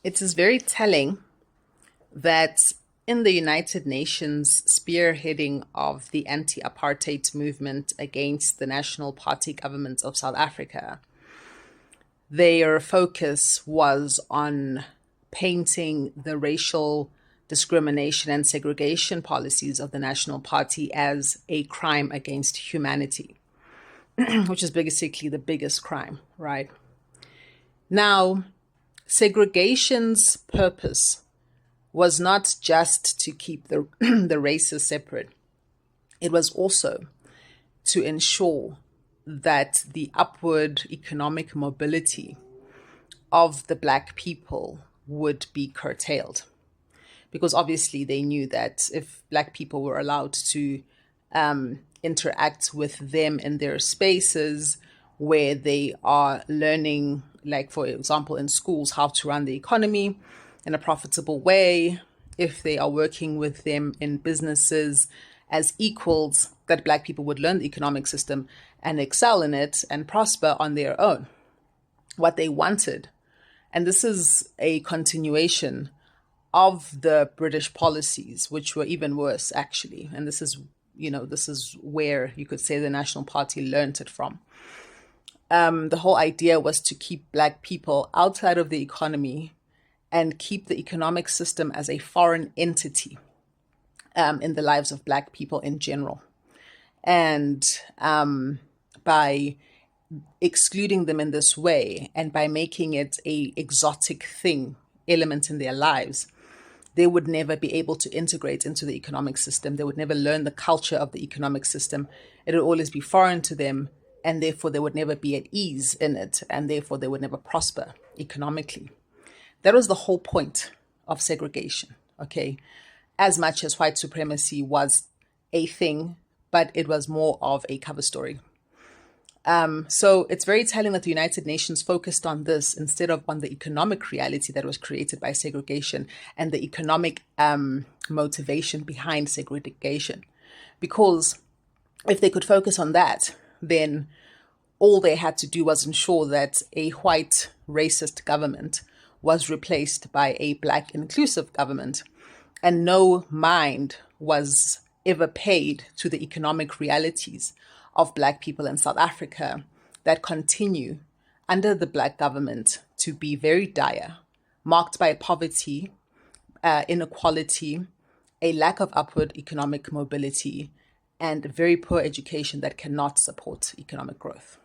It is very telling that in the United Nations spearheading of the anti-apartheid movement against the National Party government of South Africa, their focus was on painting the racial discrimination and segregation policies of the National Party as a crime against humanity, which is basically the biggest crime, right? Now, segregation's purpose was not just to keep the races separate. It was also to ensure that the upward economic mobility of the Black people would be curtailed. Because obviously they knew that if Black people were allowed to interact with them in their spaces where they are learning, like for example in schools, how to run the economy in a profitable way, if they are working with them in businesses as equals, that Black people would learn the economic system and excel in it and prosper on their own. What they wanted, and this is a continuation of the British policies, which were even worse actually, and this is where you could say the National Party learned it from. The whole idea was to keep Black people outside of the economy and keep the economic system as a foreign entity in the lives of Black people in general. And by excluding them in this way and by making it a exotic element in their lives, they would never be able to integrate into the economic system. They would never learn the culture of the economic system. It would always be foreign to them, and therefore they would never be at ease in it, and therefore they would never prosper economically. That was the whole point of segregation, okay? As much as white supremacy was a thing, but it was more of a cover story. So it's very telling that the United Nations focused on this instead of on the economic reality that was created by segregation and the economic motivation behind segregation. Because if they could focus on that, then all they had to do was ensure that a white racist government was replaced by a Black inclusive government, and no mind was ever paid to the economic realities of Black people in South Africa that continue under the Black government to be very dire, marked by poverty, inequality, a lack of upward economic mobility, and very poor education that cannot support economic growth.